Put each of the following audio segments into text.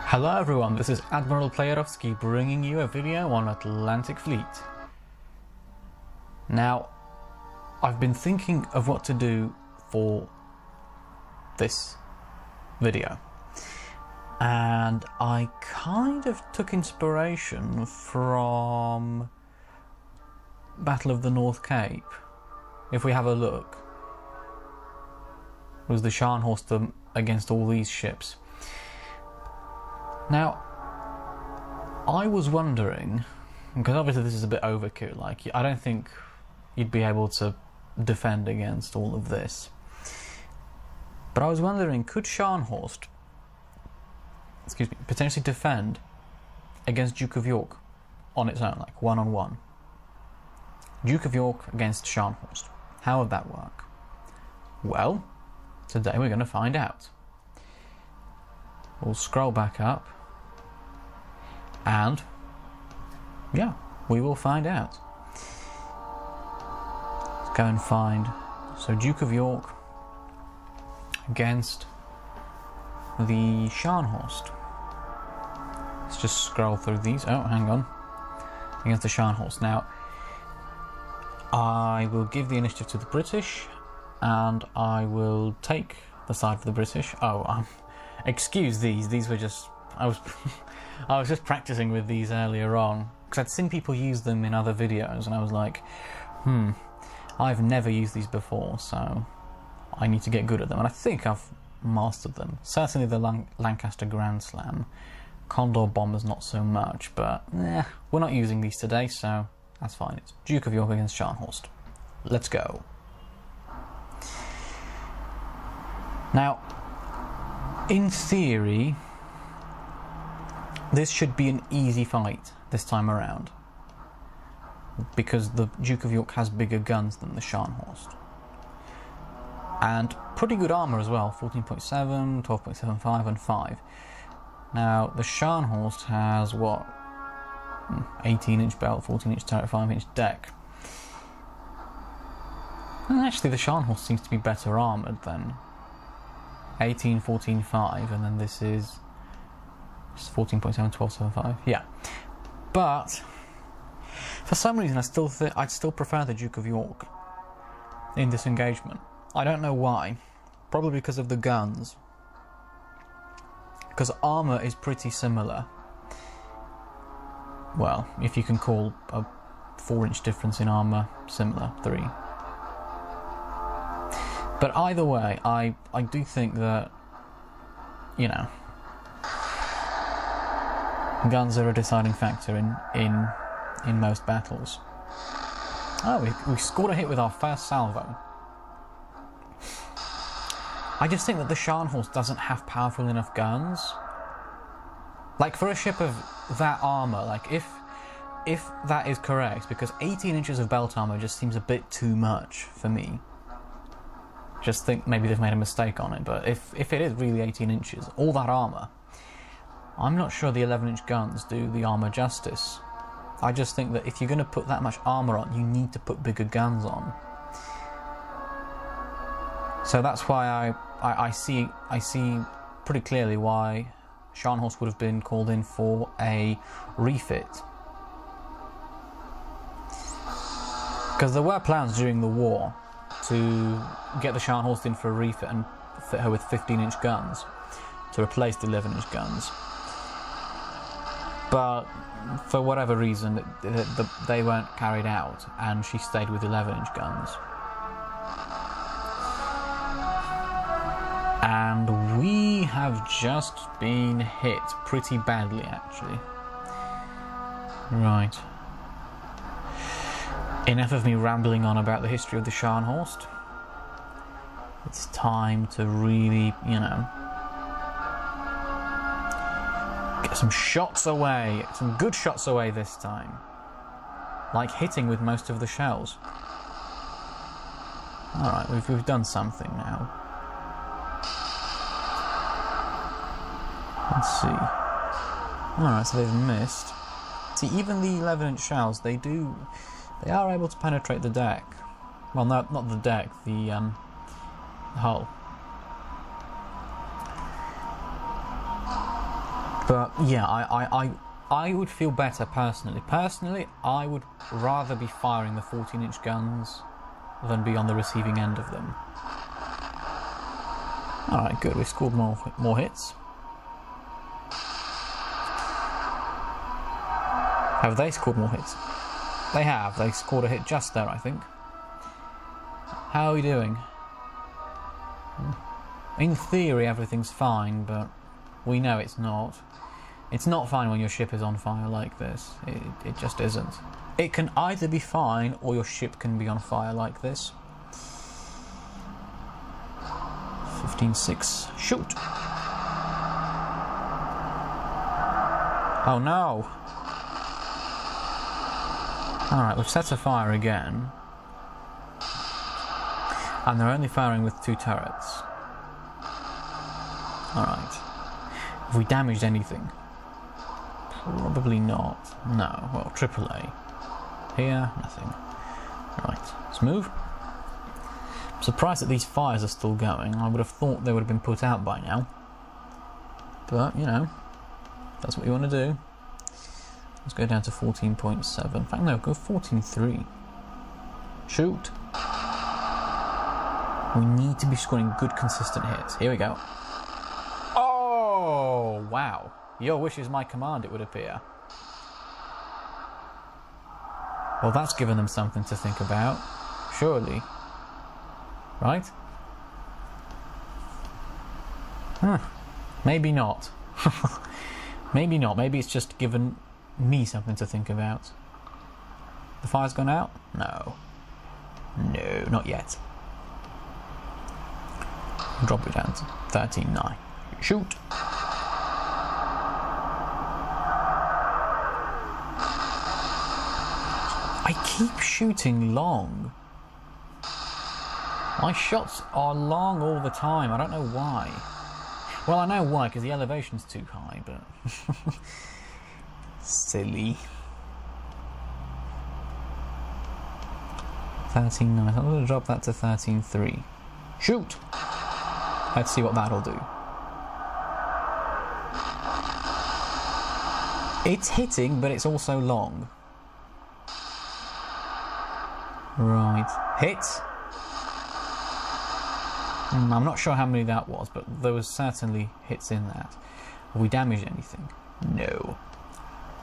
Hello everyone, this is Admiral Playerovsky bringing you a video on Atlantic Fleet. Now, I've been thinking of what to do for this video, and I kind of took inspiration from Battle of the North Cape. If we have a look, it was the Scharnhorst against all these ships. Now, I was wondering, because obviously this is a bit overkill, like, I don't think you'd be able to defend against all of this. But I was wondering, could Scharnhorst, potentially defend against Duke of York on its own, like one-on-one? Duke of York against Scharnhorst. How would that work? Well, today we're going to find out. We'll scroll back up, and yeah, we will find out. Let's go and find, so Duke of York against the Scharnhorst. Let's just scroll through these. Oh, hang on. Against the Scharnhorst. Now, I will give the initiative to the British, and I will take the side for the British. Excuse these were just, I was just practicing with these earlier on, because I'd seen people use them in other videos, and I was like, I've never used these before, so I need to get good at them, and I think I've mastered them. Certainly the Lancaster Grand Slam. Condor Bombers not so much, but we're not using these today, so that's fine. It's Duke of York against Scharnhorst. Let's go. Now, in theory, this should be an easy fight this time around, because the Duke of York has bigger guns than the Scharnhorst. And pretty good armour as well, 14.7, 12.75 and 5. Now, the Scharnhorst has, what, 18-inch belt, 14-inch turret, 5-inch deck. And actually the Scharnhorst seems to be better armoured than 18, 14, 5, and then this is 14.7, 12.75. Yeah, but for some reason I'd still prefer the Duke of York in this engagement. I don't know why. Probably because of the guns. Because armour is pretty similar. Well, if you can call a 4-inch difference in armour similar, 3. But either way, I do think that, you know, guns are a deciding factor in most battles. Oh, we scored a hit with our first salvo. I just think that the Scharnhorst doesn't have powerful enough guns. Like, for a ship of that armour, like, if that is correct, because 18 inches of belt armour just seems a bit too much for me. Just think maybe they've made a mistake on it, but if it is really 18 inches, all that armour, I'm not sure the 11-inch guns do the armour justice. I just think that if you're going to put that much armour on, you need to put bigger guns on. So that's why I see pretty clearly why Scharnhorst would have been called in for a refit. Because there were plans during the war to get the Scharnhorst in for a refit and fit her with 15-inch guns to replace the 11-inch guns. But for whatever reason, they weren't carried out, and she stayed with 11-inch guns. And we have just been hit pretty badly, actually. Right. Enough of me rambling on about the history of the Scharnhorst. It's time to really, you know, get some shots away, some good shots away this time. Like hitting with most of the shells. Alright, we've done something now. Let's see. Alright, so they've missed. See, even the 11-inch shells, they are able to penetrate the deck. Well, no, not the deck, the hull. But yeah, I would feel better personally. Personally, I would rather be firing the 14-inch guns than be on the receiving end of them. Alright, good, we scored more hits. Have they scored more hits? They have, they scored a hit just there, I think. How are we doing? In theory, everything's fine, but we know it's not. It's not fine when your ship is on fire like this. It just isn't. It can either be fine, or your ship can be on fire like this. 15-6. Shoot! Oh no! Alright, we've set a fire again. And they're only firing with 2 turrets. Alright. Have we damaged anything? Probably not. No. Well, AAA. Here, nothing. Right, let's move. I'm surprised that these fires are still going. I would have thought they would have been put out by now. But, you know, that's what you want to do. Let's go down to 14.7. In fact, no, go 14.3. Shoot! We need to be scoring good, consistent hits. Here we go. Oh, wow. Your wish is my command, it would appear. Well, that's given them something to think about. Surely. Right? Maybe not. Maybe not. Maybe it's just given me something to think about. The fire's gone out? No. No, not yet. Drop it down to 13.9. Shoot! I keep shooting long. My shots are long all the time. I don't know why. Well, I know why, because the elevation's too high, but... Silly. 13.9. I'm going to drop that to 13.3. Shoot! Let's see what that'll do. It's hitting, but it's also long. Right. Hit! I'm not sure how many that was, but there was certainly hits in that. Have we damaged anything? No.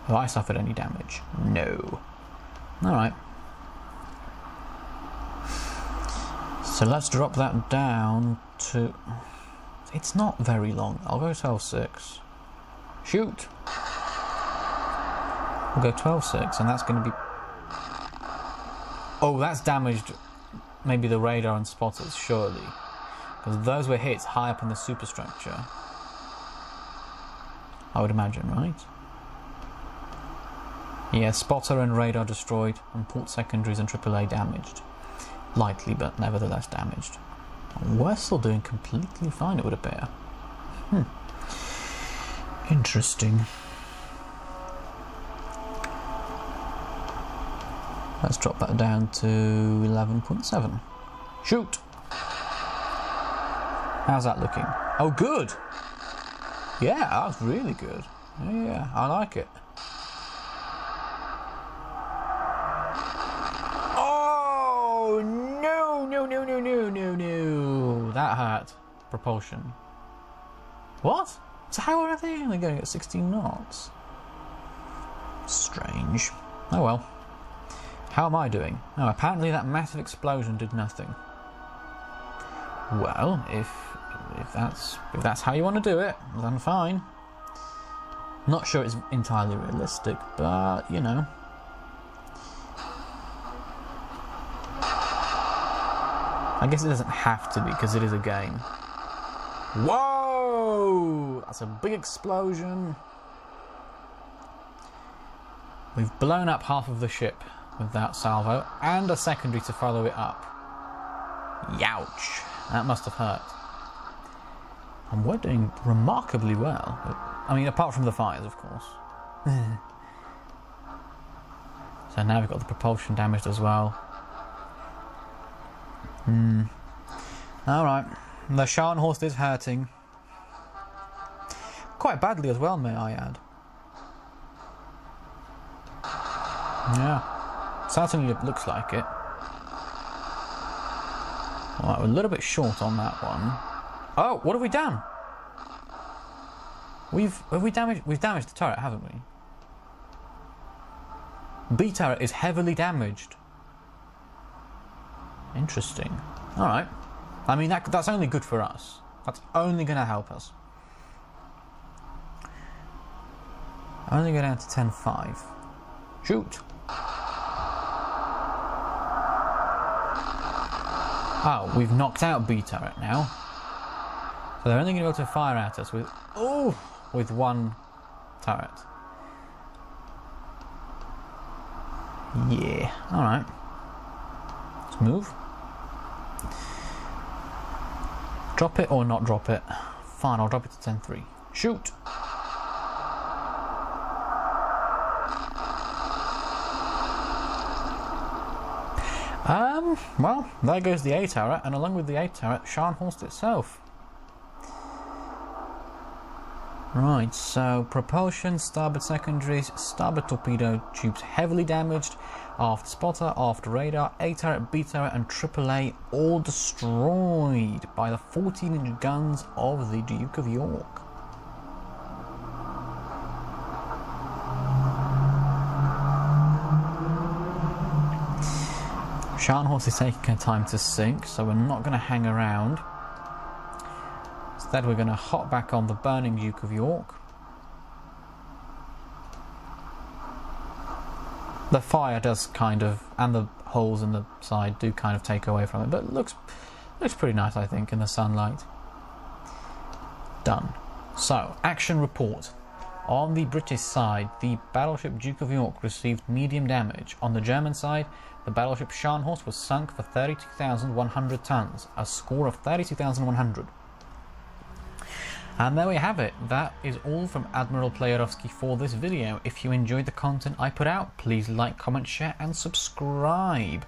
Have I suffered any damage? No. Alright. So let's drop that down to... It's not very long. I'll go 12.6. Shoot! We'll go 12.6, and that's going to be... Oh, that's damaged maybe the radar and spotters, surely. Because those were hits high up in the superstructure. I would imagine, right? Yeah, spotter and radar destroyed, and port secondaries and AAA damaged. Lightly, but nevertheless damaged. And we're still doing completely fine, it would appear. Interesting. Let's drop that down to 11.7. Shoot! How's that looking? Oh, good! Yeah, that's really good. Yeah, I like it. Oh, no, no, no, no, no, no, no. That hurt. Propulsion. What? So how are they only going at 16 knots? Strange. Oh well. How am I doing? Oh, apparently that massive explosion did nothing. Well, if that's how you want to do it, then fine. Not sure it's entirely realistic, but you know. I guess it doesn't have to be because it is a game. Whoa! That's a big explosion. We've blown up half of the ship with that salvo, and a secondary to follow it up. Youch! That must have hurt. And we're doing remarkably well. I mean, apart from the fires, of course. So now we've got the propulsion damaged as well. Alright. The Scharnhorst is hurting. quite badly as well, may I add. Yeah, certainly looks like it. Alright, we're a little bit short on that one. Oh, what have we done? We've damaged the turret, haven't we? B turret is heavily damaged. Interesting. Alright. I mean, that's only good for us. That's only going to help us. Only go down to 10-5. Shoot! Oh, we've knocked out B turret now. So they're only going to be able to fire at us with one turret. Yeah, alright. Let's move. Drop it or not drop it? Fine, I'll drop it to 10-3. Shoot! Well, there goes the A turret, and along with the A turret, Scharnhorst itself. Right, so propulsion, starboard secondaries, starboard torpedo tubes heavily damaged, aft spotter, aft radar, A turret, B turret and AAA all destroyed by the 14-inch guns of the Duke of York. Scharnhorst is taking her time to sink, so we're not going to hang around. Instead we're going to hop back on the burning Duke of York. The fire does kind of, and the holes in the side do kind of take away from it, but it looks pretty nice, I think, in the sunlight. Done. So, action report. On the British side, the battleship Duke of York received medium damage. On the German side, the battleship Scharnhorst was sunk for 32,100 tons, a score of 32,100. And there we have it. That is all from Admiral Playerovsky for this video. If you enjoyed the content I put out, please like, comment, share and subscribe.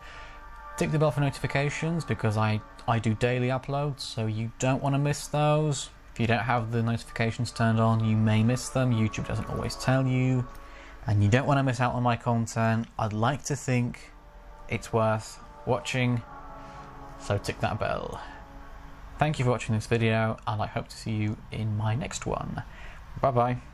Tick the bell for notifications because I do daily uploads, so you don't want to miss those. If you don't have the notifications turned on, you may miss them. YouTube doesn't always tell you. And you don't want to miss out on my content. I'd like to think it's worth watching, so tick that bell. Thank you for watching this video, and I hope to see you in my next one. Bye bye.